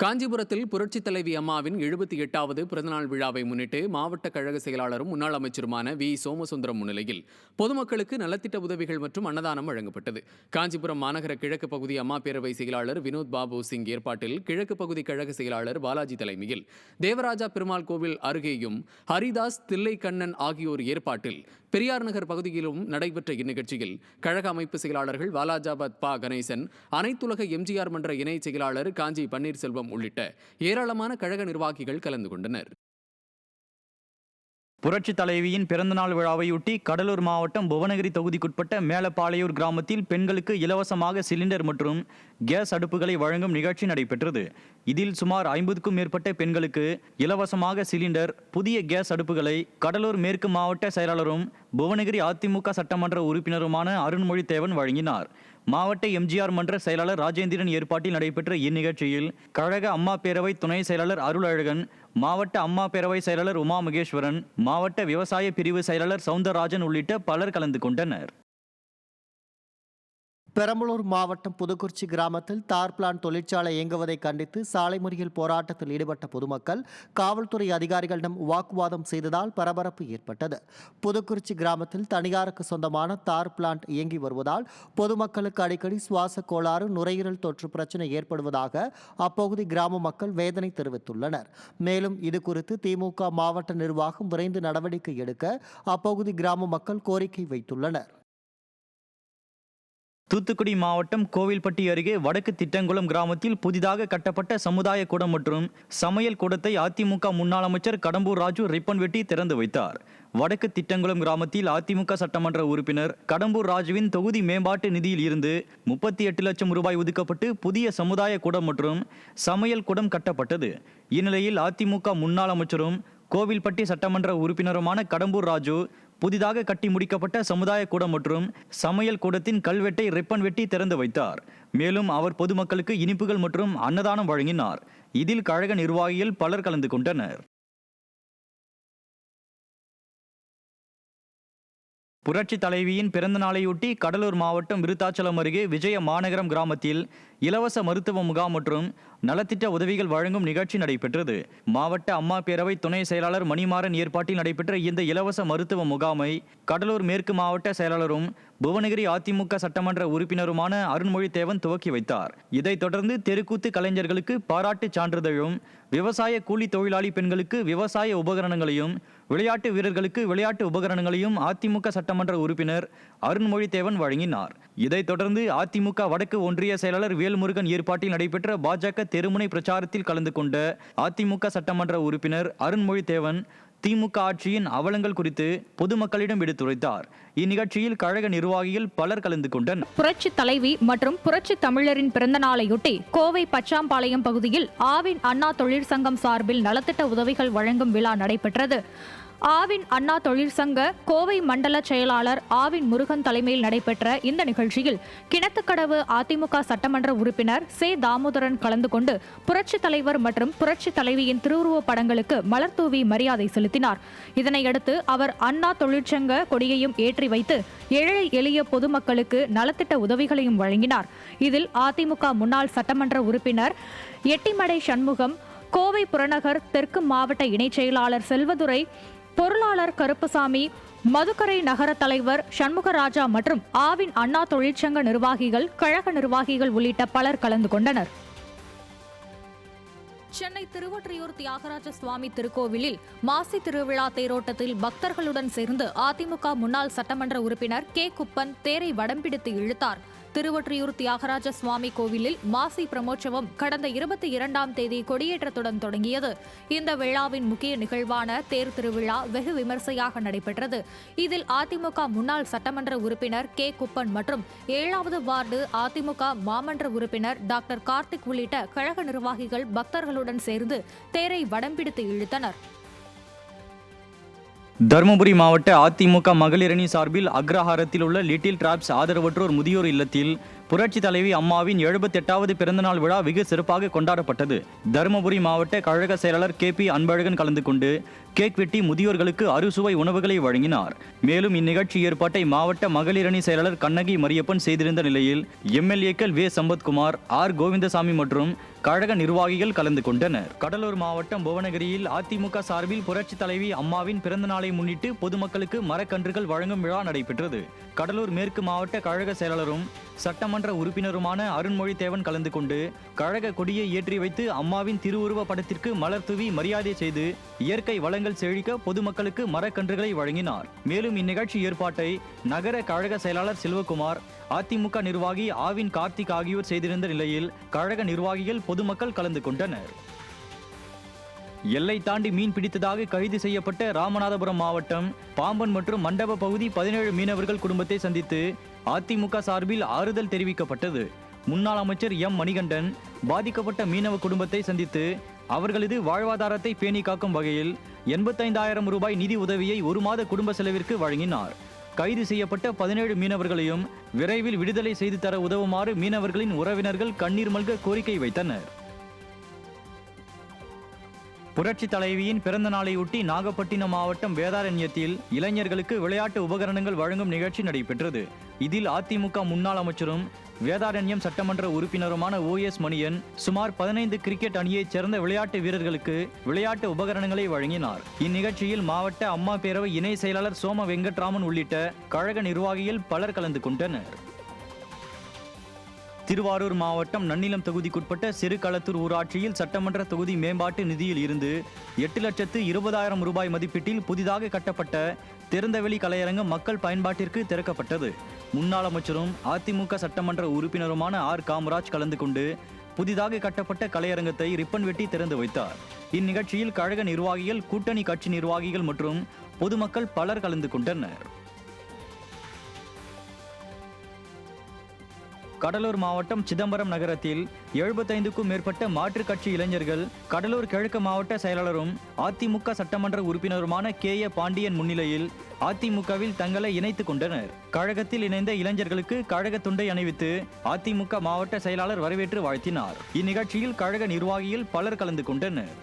காஞ்சிபுரத்தில் புரட்சித் தலைவி அம்மாவின் 78வது பிறந்தநாள் விழாவை முன்னிட்டு மாவட்ட கழக செயலாளரும் முன்னாள் அமைச்சருமான வி சோமசுந்தரம் முன்னிலையில் பொதுமக்களுக்கு நலத்திட்ட உதவிகள் மற்றும் அன்னதானம் வழங்கப்பட்டது. காஞ்சிபுரம் மாநகர கிழக்கு பகுதி அம்மா பேரவை செயலாளர் வினோத் பாபு சிங் ஏற்பாட்டில் கிழக்கு பகுதி கழக செயலாளர் பாலாஜி தலைமையில் தேவராஜா பெருமாள் கோவில் அருகேயும் ஹரிதாஸ் தில்லைக்கண்ணன் ஆகியோர் ஏற்பாட்டில் பெரியார் நகர் பகுதியிலும் நடைபெற்ற இந்நிகழ்ச்சியில் கழக அமைப்பு செயலாளர்கள் வாலாஜாபாத் பா கணேசன், அனைத்துலக எம்ஜிஆர் மன்ற இணை செயலாளர் காஞ்சி பன்னீர்செல்வம் உள்ளிட்ட ஏராளமான கழக நிர்வாகிகள் கலந்து கொண்டனர். புரட்சி தலைவியின் பிறந்தநாள் விழாவையொட்டி கடலூர் மாவட்டம் புவனகிரி தொகுதிக்குட்பட்ட மேலப்பாளையூர் கிராமத்தில் பெண்களுக்கு இலவசமாக சிலிண்டர் மற்றும் கேஸ் அடுப்புகளை வழங்கும் நிகழ்ச்சி நடைபெற்றது. இதில் சுமார் 50க்கும் மேற்பட்ட பெண்களுக்கு இலவசமாக சிலிண்டர், புதிய கேஸ் அடுப்புகளை கடலூர் மேற்கு மாவட்ட செயலாளரும் புவனகிரி அதிமுக சட்டமன்ற உறுப்பினருமான அருண்மொழி தேவன் வழங்கினார். மாவட்ட எம்ஜிஆர் மன்ற செயலாளர் ராஜேந்திரன் ஏற்பாட்டில் நடைபெற்ற இந்நிகழ்ச்சியில் கழக அம்மா பேரவை துணை செயலாளர் அருளழகன், மாவட்ட அம்மா பேரவை செயலாளர் உமா மகேஸ்வரன், மாவட்ட விவசாய பிரிவு செயலாளர் சவுந்தரராஜன் உள்ளிட்ட பலர் கலந்து கொண்டனர். பெரம்பலூர் மாவட்டம் புதுக்குறிச்சி கிராமத்தில் தார் பிளான் தொழிற்சாலை இயங்குவதை கண்டித்து சாலை மறியல் போராட்டத்தில் ஈடுபட்ட பொதுமக்கள் காவல்துறை அதிகாரிகளிடம் வாக்குவாதம் செய்ததால் பரபரப்பு ஏற்பட்டது. புதுக்குறிச்சி கிராமத்தில் தனியாருக்கு சொந்தமான தார் பிளான்ட் இயங்கி வருவதால் பொதுமக்களுக்கு அடிக்கடி சுவாச கோளாறு, நுரையீரல் தொற்று பிரச்சினை ஏற்படுவதாக அப்பகுதி கிராம மக்கள் வேதனை தெரிவித்துள்ளனர். மேலும் இது குறித்து திமுக மாவட்ட நிர்வாகம் விரைந்து நடவடிக்கை எடுக்க அப்பகுதி கிராம மக்கள் கோரிக்கை வைத்துள்ளனர். தூத்துக்குடி மாவட்டம் கோவில்பட்டி அருகே வடக்கு திட்டங்குளம் கிராமத்தில் புதிதாக கட்டப்பட்ட சமுதாய கூடம் மற்றும் சமையல் கூடத்தை அதிமுக முன்னாள் அமைச்சர் கடம்பூர் ராஜு ரிப்பன் வெட்டி திறந்து வைத்தார். வடக்கு திட்டங்குளம் கிராமத்தில் அதிமுக சட்டமன்ற உறுப்பினர் கடம்பூர் ராஜுவின் தொகுதி மேம்பாட்டு நிதியில் இருந்து 38 லட்சம் ரூபாய் ஒதுக்கப்பட்டு புதிய சமுதாய கூடம் மற்றும் சமையல் கூடம் கட்டப்பட்டது. இந்நிலையில் அதிமுக முன்னாள் அமைச்சரும் கோவில்பட்டி சட்டமன்ற உறுப்பினருமான கடம்பூர் ராஜு புதிதாக கட்டி முடிக்கப்பட்ட சமுதாய கூடம் மற்றும் சமையல் கூடத்தின் கல்வெட்டை ரிப்பன் வெட்டி திறந்து வைத்தார். மேலும் அவர் பொதுமக்களுக்கு இனிப்புகள் மற்றும் அன்னதானம் வழங்கினார். இதில் கழக நிர்வாகிகள் பலர் கலந்து கொண்டனர். புரட்சி தலைவியின் பிறந்த நாளையொட்டி கடலூர் மாவட்டம் விருத்தாச்சலம் அருகே விஜய மாநகரம் கிராமத்தில் இலவச மருத்துவ முகாம் மற்றும் நலத்திட்ட உதவிகள் வழங்கும் நிகழ்ச்சி நடைபெற்றது. மாவட்ட அம்மா பேரவை துணை செயலாளர் மணிமாறன் ஏற்பாட்டில் நடைபெற்ற இந்த இலவச மருத்துவ முகாமை கடலூர் மேற்கு மாவட்ட செயலாளரும் புவனகிரி அதிமுக சட்டமன்ற உறுப்பினருமான அருண்மொழி தேவன் துவக்கி வைத்தார். இதைத் தொடர்ந்து தெருக்கூத்து கலைஞர்களுக்கு பாராட்டு சான்றிதழும், விவசாய கூலி தொழிலாளி பெண்களுக்கு விவசாய உபகரணங்களையும், விளையாட்டு வீரர்களுக்கு விளையாட்டு உபகரணங்களையும் அதிமுக சட்டமன்ற உறுப்பினர் அருண்மொழி தேவன் வழங்கினார். இதைத் தொடர்ந்து அதிமுக வடக்கு ஒன்றிய செயலாளர் வேல்முருகன் ஏற்பாட்டில் நடைபெற்ற பாஜக தெருமுனை பிரச்சாரத்தில் கலந்து கொண்ட அதிமுக சட்டமன்ற உறுப்பினர் அருண்மொழி தேவன் திமுக ஆட்சியின் அவலங்கள் குறித்து பொதுமக்களிடம் எடுத்துரைத்தார். இந்நிகழ்ச்சியில் கழக நிர்வாகிகள் பலர் கலந்து கொண்டனர். புரட்சி தலைவி மற்றும் புரட்சி தமிழரின் பிறந்த நாளையொட்டி கோவை பச்சாம்பாளையம் பகுதியில் ஆவின் அண்ணா தொழிற்சங்கம் சார்பில் நலத்திட்ட உதவிகள் வழங்கும் விழா நடைபெற்றது. ஆவின் அண்ணா தொழிற்சங்க கோவை மண்டல செயலாளர் ஆவின் முருகன் தலைமையில் நடைபெற்ற இந்த நிகழ்ச்சியில் கிணத்துக்கடவு அதிமுக சட்டமன்ற உறுப்பினர் சே தாமோதரன் கலந்து கொண்டு புரட்சி தலைவர் மற்றும் புரட்சி தலைவியின் திருவுருவப் படங்களுக்கு மலர் தூவி மரியாதை செலுத்தினார். இதனையடுத்து அவர் அண்ணா தொழிற்சங்க கொடியையும் ஏற்றி வைத்து ஏழை எளிய பொதுமக்களுக்கு நலத்திட்ட உதவிகளையும் வழங்கினார். இதில் அதிமுக முன்னாள் சட்டமன்ற உறுப்பினர் எட்டிமடை சண்முகம், கோவை புறநகர் தெற்கு மாவட்ட இணைச் செயலாளர் செல்வதுரை, பொருளாளர் கருப்பசாமி, மதுக்கரை நகர தலைவர் சண்முகராஜா மற்றும் ஆவின் அண்ணா தொழிற்சங்க நிர்வாகிகள், கழக நிர்வாகிகள் உள்ளிட்ட பலர் கலந்து கொண்டனர். சென்னை திருவொற்றியூர் தியாகராஜ சுவாமி திருக்கோவிலில் மாசி திருவிழா தேரோட்டத்தில் பக்தர்களுடன் சேர்ந்து அதிமுக முன்னாள் சட்டமன்ற உறுப்பினர் கே குப்பன் தேரை வடம்பிடித்து இழுத்தார். திருவொற்றியூர் தியாகராஜ சுவாமி கோவிலில் மாசி பிரமோற்சவம் கடந்த 22ஆம் தேதி கொடியேற்றத்துடன் தொடங்கியது. இந்த விழாவின் முக்கிய நிகழ்வான தேர் திருவிழா வெகு விமர்சையாக நடைபெற்றது. இதில் அதிமுக முன்னாள் சட்டமன்ற உறுப்பினர் கே குப்பன் மற்றும் 7வது வார்டு அதிமுக மாமன்ற உறுப்பினர் டாக்டர் கார்த்திக் உள்ளிட்ட கழக நிர்வாகிகள் பக்தர்களுடன் சேர்ந்து தேரை வடம்பிடித்து இழுத்தனர். தருமபுரி மாவட்ட அதிமுக மகளிரணி சார்பில் அக்ரஹாரத்தில் உள்ள லிட்டில் டிராப்ஸ் ஆதரவற்றோர் முதியோர் இல்லத்தில் புரட்சி தலைவி அம்மாவின் 78வது பிறந்தநாள் விழா வெகு சிறப்பாக கொண்டாடப்பட்டது. தருமபுரி மாவட்ட கழக செயலாளர் கே பி அன்பழகன் கலந்து கொண்டு கேக் வெட்டி முதியோர்களுக்கு அறுசுவை உணவுகளை வழங்கினார். மேலும் இந்நிகழ்ச்சி ஏற்பாட்டை மாவட்ட மகளிரணி செயலாளர் கண்ணகி மரியப்பன் செய்திருந்த நிலையில் எம்எல்ஏக்கள் வே சம்பத்குமார், ஆர் கோவிந்தசாமி மற்றும் கழக நிர்வாகிகள் கலந்து கொண்டனர். கடலூர் மாவட்டம் புவனகிரியில் அதிமுக சார்பில் புரட்சி தலைவி அம்மாவின் பிறந்த நாளை முன்னிட்டு பொதுமக்களுக்கு மரக்கன்றுகள் வழங்கும் விழா நடைபெற்றது. கடலூர் மேற்கு மாவட்ட கழக செயலாளரும் சட்டமன்ற உறுப்பினருமான அருண்மொழி தேவன் கலந்து கொண்டு கழக கொடியை ஏற்றி வைத்து அம்மாவின் திருவுருவ படத்திற்கு மலர் தூவி மரியாதை செய்து இயற்கை வளங்கள் செழிக்க பொதுமக்களுக்கு மரக்கன்றுகளை வழங்கினார். மேலும் இந்நிகழ்ச்சி ஏற்பாட்டை நகர கழக செயலாளர் செல்வகுமார், அதிமுக நிர்வாகி ஆவின் கார்த்திக் ஆகியோர் செய்திருந்த நிலையில் கழக நிர்வாகிகள் பொதுமக்கள் கலந்து கொண்டனர். எல்லை தாண்டி மீன் பிடித்ததாக கைது செய்யப்பட்ட ராமநாதபுரம் மாவட்டம் பாம்பன் மற்றும் மண்டப பகுதி 17 மீனவர்கள் குடும்பத்தை சந்தித்து அதிமுக சார்பில் ஆறுதல் தெரிவிக்கப்பட்டது. முன்னாள் அமைச்சர் எம் மணிகண்டன் பாதிக்கப்பட்ட மீனவ குடும்பத்தை சந்தித்து அவர்களது வாழ்வாதாரத்தை பேணி காக்கும் வகையில் 85,000 ரூபாய் நிதி உதவியை 1 மாத குடும்ப செலவிற்கு வழங்கினார். கைது செய்யப்பட்ட 17 மீனவர்களையும் விரைவில் விடுதலை செய்து தர உதவுமாறு மீனவர்களின் உறவினர்கள் கண்ணீர் மல்க கோரிக்கை வைத்தனர். புரட்சி தலைவியின் பிறந்த நாளையொட்டி நாகப்பட்டினம் மாவட்டம் வேதாரண்யத்தில் இளைஞர்களுக்கு விளையாட்டு உபகரணங்கள் வழங்கும் நிகழ்ச்சி நடைபெற்றது. இதில் அதிமுக முன்னாள் அமைச்சரும் வேதாரண்யம் சட்டமன்ற உறுப்பினருமான OS மணியன் சுமார் 15 கிரிக்கெட் அணியைச் சேர்ந்த விளையாட்டு வீரர்களுக்கு விளையாட்டு உபகரணங்களை வழங்கினார். இந்நிகழ்ச்சியில் மாவட்ட அம்மா பேரவை இணை செயலாளர் சோம வெங்கட்ராமன் உள்ளிட்ட கழக நிர்வாகிகள் பலர் கலந்து கொண்டனர். திருவாரூர் மாவட்டம் நன்னிலம் தொகுதிக்குட்பட்ட சிறுகளத்தூர் ஊராட்சியில் சட்டமன்ற தொகுதி மேம்பாட்டு நிதியில் இருந்து 8,20,000 ரூபாய் மதிப்பீட்டில் புதிதாக கட்டப்பட்ட திறந்தவெளி கலையரங்கம் மக்கள் பயன்பாட்டிற்கு திறக்கப்பட்டது. முன்னாள் அமைச்சரும் அதிமுக சட்டமன்ற உறுப்பினருமான ஆர் காமராஜ் கலந்து கொண்டு புதிதாக கட்டப்பட்ட கலையரங்கத்தை ரிப்பன் வெட்டி திறந்து வைத்தார். இந்நிகழ்ச்சியில் கழக நிர்வாகிகள், கூட்டணி கட்சி நிர்வாகிகள் மற்றும் பொதுமக்கள் பலர் கலந்து கொண்டனர். கடலூர் மாவட்டம் சிதம்பரம் நகரத்தில் 75க்கும் மேற்பட்ட மாற்றுக் கட்சி இளைஞர்கள் கடலூர் கிழக்கு மாவட்ட செயலாளரும் அதிமுக சட்டமன்ற உறுப்பினருமான KA பாண்டியன் முன்னிலையில் அதிமுகவில் தங்களை இணைத்துக் கொண்டனர். கழகத்தில் இணைந்த இளைஞர்களுக்கு கழக துண்டை அணிவித்து அதிமுக மாவட்ட செயலாளர் வரவேற்று வாழ்த்தினார். இந்நிகழ்ச்சியில் கழக நிர்வாகிகள் பலர் கலந்து கொண்டனர்.